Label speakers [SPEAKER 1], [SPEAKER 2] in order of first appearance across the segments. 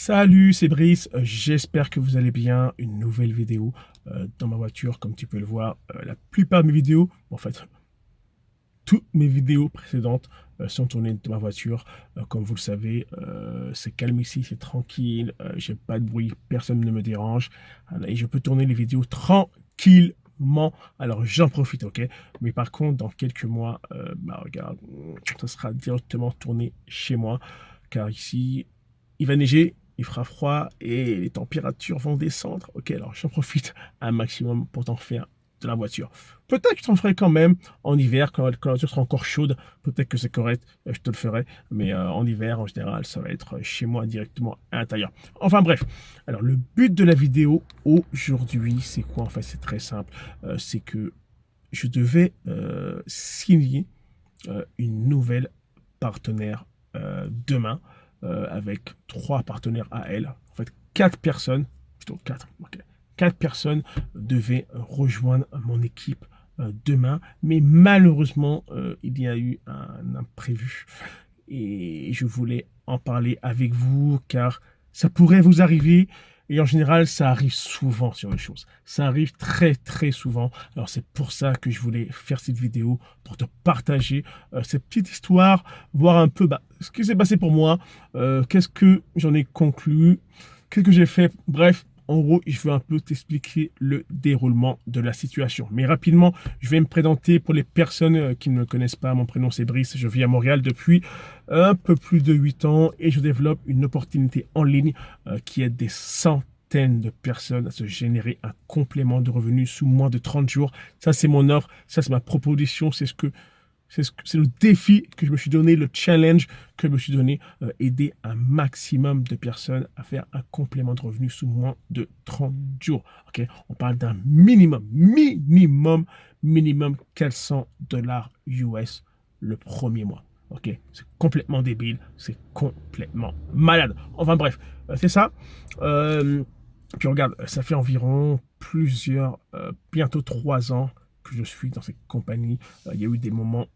[SPEAKER 1] Salut, c'est Brice, j'espère que vous allez bien. Une nouvelle vidéo dans ma voiture, comme tu peux le voir. La plupart de mes vidéos, en fait, toutes mes vidéos précédentes sont tournées dans ma voiture. Comme vous le savez, c'est calme ici, c'est tranquille, j'ai pas de bruit, personne ne me dérange. Et je peux tourner les vidéos tranquillement. Alors j'en profite, ok? Mais par contre, dans quelques mois, regarde, ça sera directement tourné chez moi. Car ici, il va neiger, il fera froid et les températures vont descendre. Ok, alors j'en profite un maximum pour t'en faire de la voiture. Peut-être que je t'en ferai quand même en hiver, quand la voiture sera encore chaude. Peut-être que c'est correct, je te le ferai. Mais en hiver, en général, ça va être chez moi directement à l'intérieur. Enfin bref, alors le but de la vidéo aujourd'hui, c'est quoi? En fait, c'est très simple. C'est que je devais signer une nouvelle partenaire demain avec 3 partenaires à elle. En fait, 4 personnes, plutôt 4, ok. 4 personnes devaient rejoindre mon équipe demain, mais malheureusement, il y a eu un imprévu et je voulais en parler avec vous car ça pourrait vous arriver. Et en général, ça arrive souvent sur les choses. Ça arrive très très souvent. Alors c'est pour ça que je voulais faire cette vidéo pour te partager cette petite histoire, voir un peu ce qui s'est passé pour moi, qu'est-ce que j'en ai conclu, qu'est-ce que j'ai fait. Bref, en gros, je veux un peu t'expliquer le déroulement de la situation. Mais rapidement, je vais me présenter pour les personnes qui ne me connaissent pas. Mon prénom c'est Brice, je vis à Montréal depuis un peu plus de 8 ans et je développe une opportunité en ligne qui aide des centaines de personnes à se générer un complément de revenus sous moins de 30 jours. Ça, c'est mon offre, ça, c'est ma proposition, c'est le défi que je me suis donné, le challenge que je me suis donné, aider un maximum de personnes à faire un complément de revenus sous moins de 30 jours. Ok, on parle d'un minimum 400 dollars US le premier mois. Ok, c'est complètement débile, c'est complètement malade. Enfin bref, c'est ça. Puis regarde, ça fait environ bientôt 3 ans que je suis dans cette compagnie. Il y a eu des moments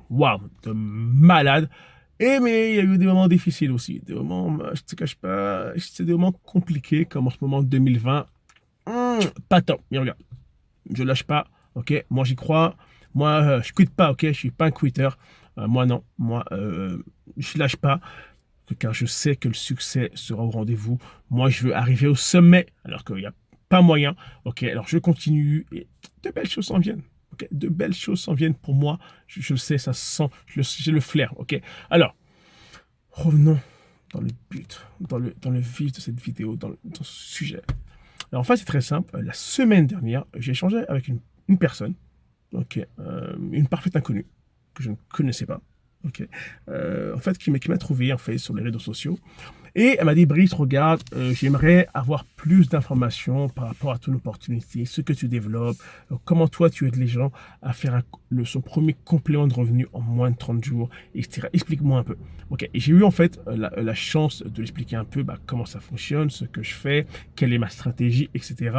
[SPEAKER 1] waouh, de malade. Mais il y a eu des moments difficiles aussi. Des moments, je te cache pas, c'est des moments compliqués, comme en ce moment 2020. Pas top. Mais regarde, je lâche pas, ok? Moi, j'y crois. Moi, je quitte pas, ok? Je suis pas un quitter. Moi, non. Moi, je lâche pas, car je sais que le succès sera au rendez-vous. Moi, je veux arriver au sommet, alors qu'il n'y a pas moyen. Ok, alors je continue et de belles choses s'en viennent. Okay, de belles choses s'en viennent pour moi. Je le sais, ça se sent, j'ai le flair. Ok, alors revenons dans le but, dans le vif de cette vidéo, dans ce sujet. Alors en fait, c'est très simple. La semaine dernière, j'ai échangé avec une personne, ok, une parfaite inconnue que je ne connaissais pas. Ok, en fait, qui m'a trouvé en fait sur les réseaux sociaux. Et elle m'a dit, Brice, regarde, j'aimerais avoir plus d'informations par rapport à ton opportunité, ce que tu développes, comment toi tu aides les gens à faire son premier complément de revenu en moins de 30 jours, etc. Explique-moi un peu. Ok, et j'ai eu en fait la chance de l'expliquer un peu comment ça fonctionne, ce que je fais, quelle est ma stratégie, etc.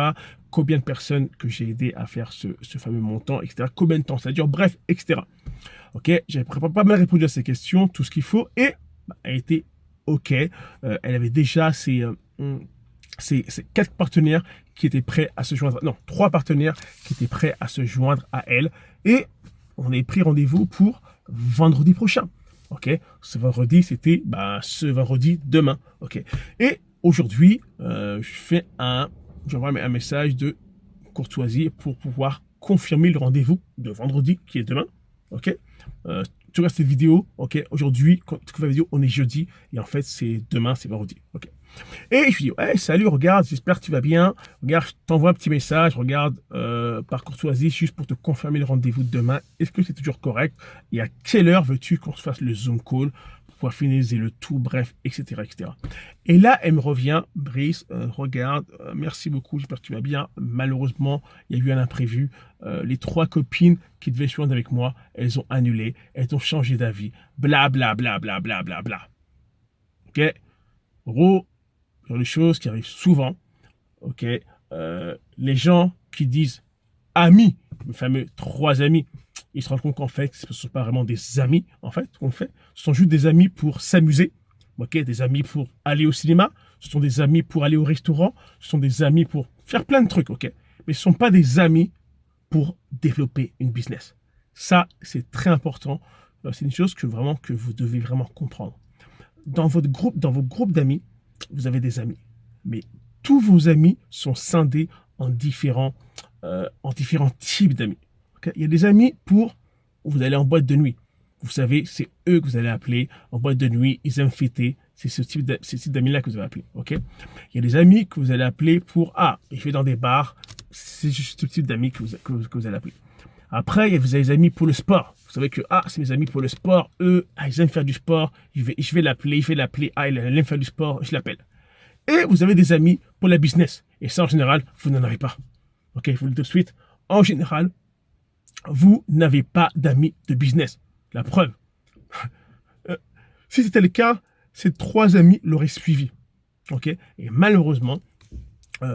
[SPEAKER 1] Combien de personnes que j'ai aidé à faire ce fameux montant, etc. Combien de temps ça dure, bref, etc. Ok, j'ai pas mal répondu à ces questions, tout ce qu'il faut, et elle a été ok. Elle avait déjà ses 4 partenaires qui étaient prêts à se joindre. Non, 3 partenaires qui étaient prêts à se joindre à elle. Et on avait pris rendez-vous pour vendredi prochain. Ok, ce vendredi, c'était ce vendredi demain. Ok, et aujourd'hui, j'envoie un message de courtoisie pour pouvoir confirmer le rendez-vous de vendredi qui est demain. Ok, tu regardes cette vidéo, ok, aujourd'hui, quand tu fais la vidéo, on est jeudi, et en fait, c'est demain, c'est vendredi, ok. Et je lui dis, ouais, salut, regarde, j'espère que tu vas bien, regarde, je t'envoie un petit message, regarde, par courtoisie, juste pour te confirmer le rendez-vous de demain, est-ce que c'est toujours correct, et à quelle heure veux-tu qu'on se fasse le Zoom call, pour pouvoir finaliser le tout, bref, etc., etc. Et là, elle me revient, Brice, regarde, merci beaucoup, j'espère que tu vas bien, malheureusement, il y a eu un imprévu, les 3 copines qui devaient se joindre avec moi, elles ont annulé, elles ont changé d'avis, bla bla bla bla bla bla bla. Ok, gros, genre les choses qui arrivent souvent. Ok, les gens qui disent amis, les fameux 3 amis, ils se rendent compte qu'en fait, ce ne sont pas vraiment des amis, en fait, qu'on fait. Ce sont juste des amis pour s'amuser, Ok, des amis pour aller au cinéma, ce sont des amis pour aller au restaurant, ce sont des amis pour faire plein de trucs, ok. Mais ce ne sont pas des amis pour développer une business. Ça, c'est très important. C'est une chose que vous devez vraiment comprendre. Dans vos groupes d'amis, vous avez des amis. Mais tous vos amis sont scindés en différents types d'amis. Okay? Il y a des amis pour vous allez en boîte de nuit. Vous savez, c'est eux que vous allez appeler en boîte de nuit. Ils aiment fêter. C'est ce type d'amis-là que vous allez appeler. Okay? Il y a des amis que vous allez appeler pour je vais dans des bars. C'est juste ce type d'amis que vous allez appeler. Après, vous avez des amis pour le sport. Vous savez que, c'est mes amis pour le sport. Eux, ils aiment faire du sport. Je vais l'appeler. Il aime faire du sport. Je l'appelle. Et vous avez des amis pour la business. Et ça, en général, vous n'en avez pas. Ok, je vous le dis tout de suite. En général, vous n'avez pas d'amis de business. La preuve. Si c'était le cas, ces 3 amis l'auraient suivi. Ok, et malheureusement,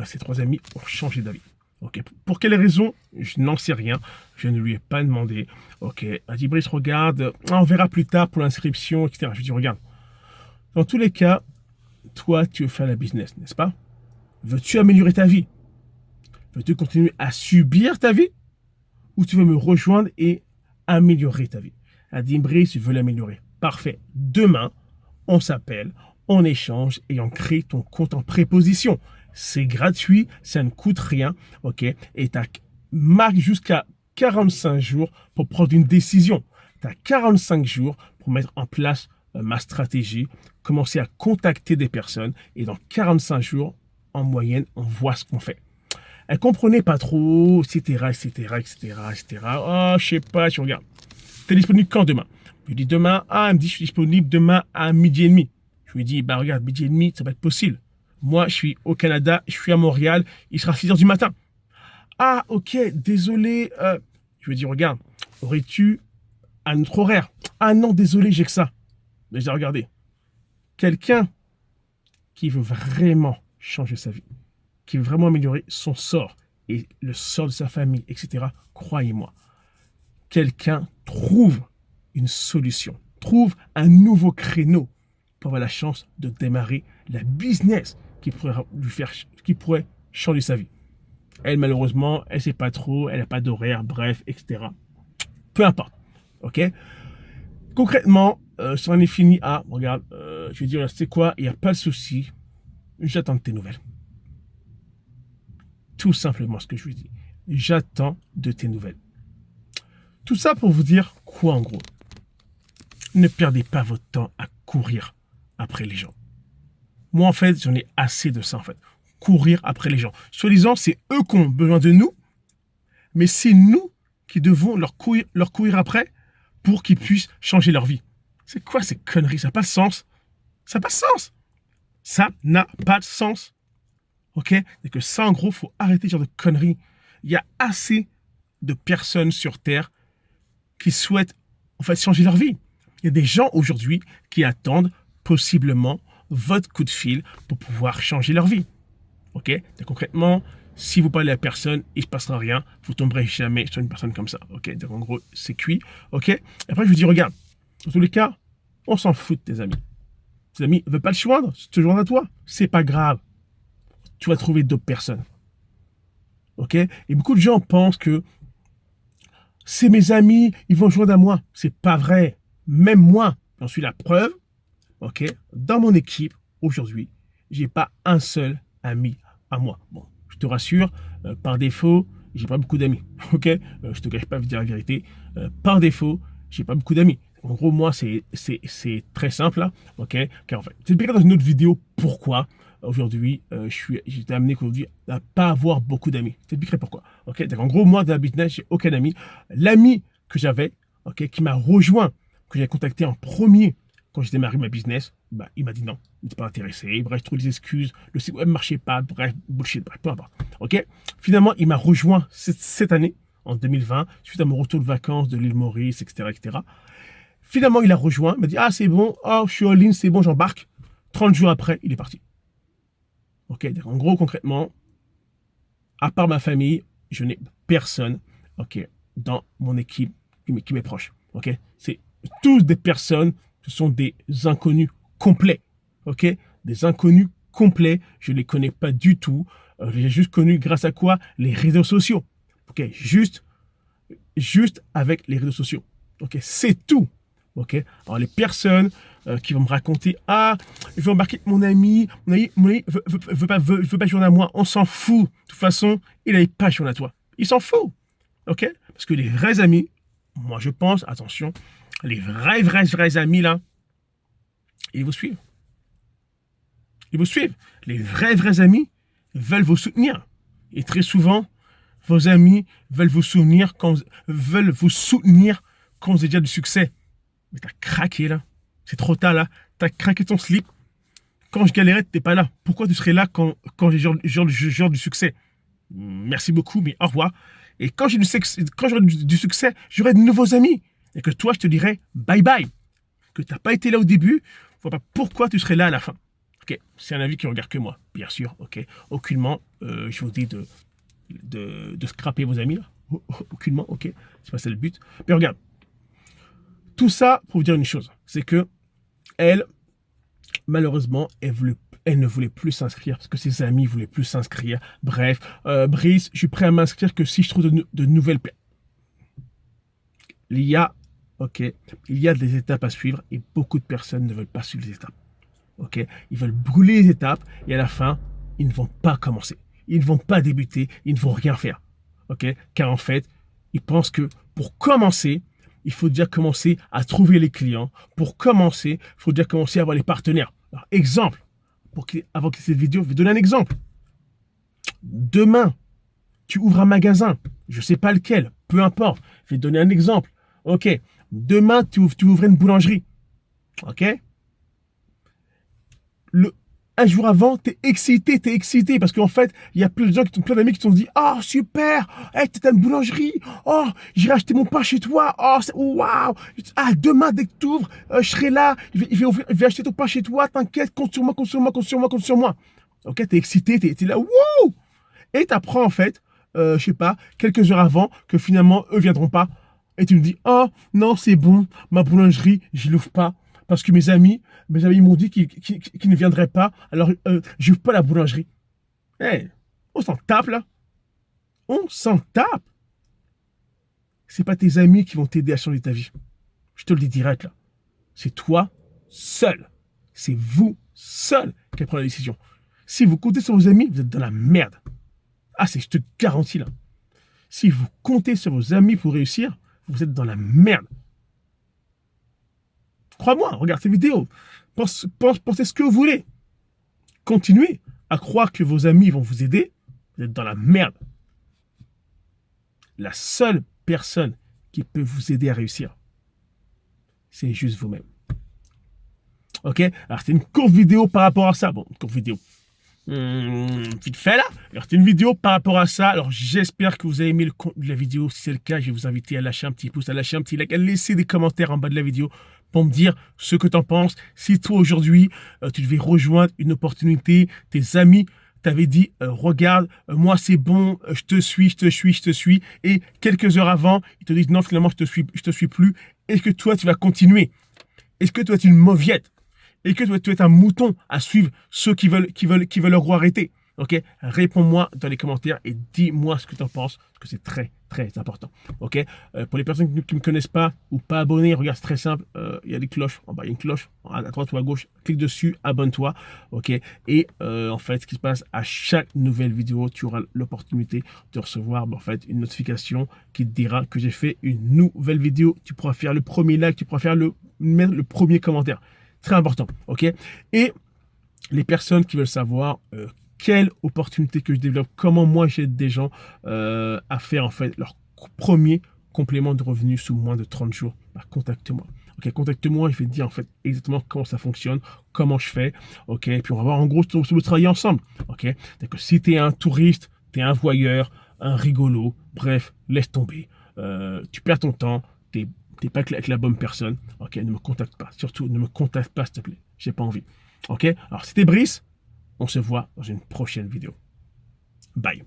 [SPEAKER 1] ces 3 amis ont changé d'avis. Ok, pour quelle raison? Je n'en sais rien. Je ne lui ai pas demandé. Ok, elle dit Brice, regarde, on verra plus tard pour l'inscription, etc. Je lui dis regarde. Dans tous les cas, toi, tu veux faire la business, n'est-ce pas? Veux-tu améliorer ta vie? Veux-tu continuer à subir ta vie? Ou tu veux me rejoindre et améliorer ta vie? Elle dit Brice, je veux l'améliorer. Parfait. Demain, on s'appelle, on échange et on crée ton compte en préposition. C'est gratuit, ça ne coûte rien, ok? Et tu marques jusqu'à 45 jours pour prendre une décision. Tu as 45 jours pour mettre en place ma stratégie, commencer à contacter des personnes et dans 45 jours, en moyenne, on voit ce qu'on fait. Elle comprenait pas trop, etc. Oh, je sais pas, tu regardes. Tu es disponible quand demain? Je lui dis demain, elle me dit je suis disponible demain à 12h30. Je lui dis, regarde, 12h30, ça va être possible. Moi, je suis au Canada, je suis à Montréal, il sera 6h du matin. Ah, ok, désolé. Je lui dis, regarde, aurais-tu un autre horaire? Ah non, désolé, j'ai que ça. Mais j'ai regardé. Quelqu'un qui veut vraiment changer sa vie, qui veut vraiment améliorer son sort et le sort de sa famille, etc., croyez-moi, quelqu'un trouve une solution, trouve un nouveau créneau pour avoir la chance de démarrer la business qui pourrait changer sa vie. Elle, malheureusement, elle ne sait pas trop, elle n'a pas d'horaire, bref, etc. Peu importe. Ok? Concrètement, ça en est fini à, regarde, je vais dire, c'est quoi, il n'y a pas de souci, j'attends de tes nouvelles. Tout simplement ce que je lui dis. J'attends de tes nouvelles. Tout ça pour vous dire quoi en gros? Ne perdez pas votre temps à courir après les gens. Moi, en fait, j'en ai assez de ça, en fait. Courir après les gens. Soi-disant, c'est eux qui ont besoin de nous, mais c'est nous qui devons leur courir après pour qu'ils puissent changer leur vie. C'est quoi ces conneries? Ça n'a pas de sens. Ça n'a pas de sens. Ça n'a pas de sens. Ok? Et que ça, en gros, il faut arrêter ce genre de conneries. Il y a assez de personnes sur Terre qui souhaitent, en fait, changer leur vie. Il y a des gens aujourd'hui qui attendent possiblement votre coup de fil pour pouvoir changer leur vie. Ok? Donc, concrètement, si vous parlez à personne, il ne se passera rien. Vous ne tomberez jamais sur une personne comme ça. Ok? Donc, en gros, c'est cuit. Ok? Et après, je vous dis, regarde, dans tous les cas, on s'en fout de tes amis. Tes amis ne veulent pas te joindre à toi. C'est pas grave. Tu vas trouver d'autres personnes. Ok? Et beaucoup de gens pensent que c'est mes amis, ils vont joindre à moi. C'est pas vrai. Même moi, j'en suis la preuve. Ok? Dans mon équipe, aujourd'hui, j'ai pas un seul ami à moi. Bon, je te rassure, par défaut, j'ai pas beaucoup d'amis. Ok? Je te cache pas, dire la vérité. Par défaut, j'ai pas beaucoup d'amis. En gros, moi, c'est très simple, là. Ok? Car en fait, c'est expliqué dans une autre vidéo pourquoi aujourd'hui, j'ai été amené aujourd'hui à pas avoir beaucoup d'amis. Je t'expliquerai pourquoi. Ok? Donc, en gros, moi, dans la business, j'ai aucun ami. L'ami que j'avais, ok, qui m'a rejoint, que j'ai contacté en premier quand j'ai démarré ma business, il m'a dit non, il n'était pas intéressé. Bref, je trouve des excuses. Le site web ne marchait pas. Bref, bullshit. Bref, peu importe. Ok? Finalement, il m'a rejoint cette année, en 2020, suite à mon retour de vacances de l'île Maurice, etc., etc. Finalement, il a rejoint. Il m'a dit, c'est bon. Oh, je suis en ligne, c'est bon, j'embarque. 30 jours après, il est parti. Ok? Donc, en gros, concrètement, à part ma famille, je n'ai personne, ok, dans mon équipe qui m'est proche. Ok? C'est tous des personnes, ce sont des inconnus complets. ok? Des inconnus complets, je ne les connais pas du tout. J'ai juste connu grâce à quoi? Les réseaux sociaux. Ok, juste avec les réseaux sociaux. Ok, c'est tout. Ok, alors les personnes qui vont me raconter, ah, je veux embarquer mon ami veut pas joindre à moi, on s'en fout. De toute façon, il n'avait pas joindre à toi. Il s'en fout. Ok, parce que les vrais amis, moi je pense, attention, les vrais amis là, ils vous suivent. Ils vous suivent. Les vrais amis veulent vous soutenir. Et très souvent, vos amis veulent vous soutenir quand vous avez déjà du succès. Mais t'as craqué là. C'est trop tard là. T'as craqué ton slip. Quand je galérais, t'es pas là. Pourquoi tu serais là quand j'ai genre du succès? Merci beaucoup, mais au revoir. Et quand j'aurai du succès, j'aurai de nouveaux amis. Et que toi, je te dirai bye bye. Que t'as pas été là au début, je vois pas pourquoi tu serais là à la fin. Ok, c'est un avis qui regarde que moi, bien sûr. Ok, aucunement, je vous dis de scraper vos amis là. Aucunement, ok, c'est pas ça le but. Mais regarde, tout ça pour vous dire une chose, c'est que elle, malheureusement, elle ne voulait plus s'inscrire parce que ses amis voulaient plus s'inscrire. Bref, Brice, je suis prêt à m'inscrire que si je trouve de nouvelles personnes. Il y a des étapes à suivre et beaucoup de personnes ne veulent pas suivre les étapes. Ok, ils veulent brûler les étapes et à la fin, ils ne vont pas commencer. Ils ne vont pas débuter, ils ne vont rien faire. Ok, car en fait, ils pensent que pour commencer, il faut déjà commencer à trouver les clients. Pour commencer, il faut déjà commencer à avoir les partenaires. Alors, exemple, avant que cette vidéo, je vais donner un exemple. Demain, tu ouvres un magasin, je ne sais pas lequel, peu importe, je vais donner un exemple. Ok, demain, tu ouvres une boulangerie. Ok, un jour avant, t'es excité parce qu'en fait, il y a plein d'amis qui t'ont dit, oh super, hey, t'es une boulangerie, oh, j'irai acheter mon pain chez toi, oh, waouh, ah, demain, dès que t'ouvres, je serai là, je vais acheter ton pain chez toi, t'inquiète, compte sur moi. Ok, t'es excité, t'es là, wouh! Et t'apprends en fait, je sais pas, quelques heures avant que finalement, eux viendront pas. Et tu me dis, oh, non, c'est bon, ma boulangerie, je l'ouvre pas. Parce que mes amis m'ont dit qu'ils ne viendraient pas, alors je n'ouvre pas la boulangerie. Hey, on s'en tape là. On s'en tape. C'est pas tes amis qui vont t'aider à changer ta vie. Je te le dis direct là. C'est toi seul. C'est vous seul qui prenez la décision. Si vous comptez sur vos amis, vous êtes dans la merde. Ah, je te garantis là. Si vous comptez sur vos amis pour réussir, vous êtes dans la merde. Crois-moi, regarde ces vidéos. Pensez ce que vous voulez. Continuez à croire que vos amis vont vous aider. Vous êtes dans la merde. La seule personne qui peut vous aider à réussir, c'est juste vous-même. Ok? Alors, c'est une courte vidéo par rapport à ça. Bon, une courte vidéo. Vite fait là. Alors, c'est une vidéo par rapport à ça. Alors, j'espère que vous avez aimé le contenu de la vidéo. Si c'est le cas, je vais vous inviter à lâcher un petit pouce, à lâcher un petit like, à laisser des commentaires en bas de la vidéo pour me dire ce que tu en penses. Si toi, aujourd'hui, tu devais rejoindre une opportunité, tes amis t'avaient dit, regarde, moi, c'est bon, je te suis. Et quelques heures avant, ils te disent, non, finalement, je te suis plus. Est-ce que toi, tu vas continuer? Est-ce que toi, tu es une mauviette? Et que tu es un mouton à suivre ceux qui veulent le roi arrêter. Ok, réponds-moi dans les commentaires et dis-moi ce que tu en penses, parce que c'est très, très important. Ok, pour les personnes qui ne me connaissent pas ou pas abonnées, regarde, c'est très simple. Il y a des cloches en bas, il y a une cloche à droite ou à gauche. Clique dessus, abonne-toi. Ok, et en fait, ce qui se passe à chaque nouvelle vidéo, tu auras l'opportunité de recevoir en fait une notification qui te dira que j'ai fait une nouvelle vidéo. Tu pourras faire le premier like, tu pourras mettre le premier commentaire. Très important, ok? Et les personnes qui veulent savoir quelle opportunité que je développe, comment moi j'aide des gens à faire en fait leur premier complément de revenus sous moins de 30 jours, bah, contacte-moi. Ok, contacte-moi, je vais te dire en fait exactement comment ça fonctionne, comment je fais, ok? Et puis on va voir en gros si on peut travailler ensemble, ok? Donc si tu es un touriste, tu es un voyeur, un rigolo, bref, laisse tomber. Tu perds ton temps, t'es pas avec la bonne personne, ok, ne me contacte pas. Surtout, ne me contacte pas, s'il te plaît. J'ai pas envie. Ok, alors c'était Brice. On se voit dans une prochaine vidéo. Bye.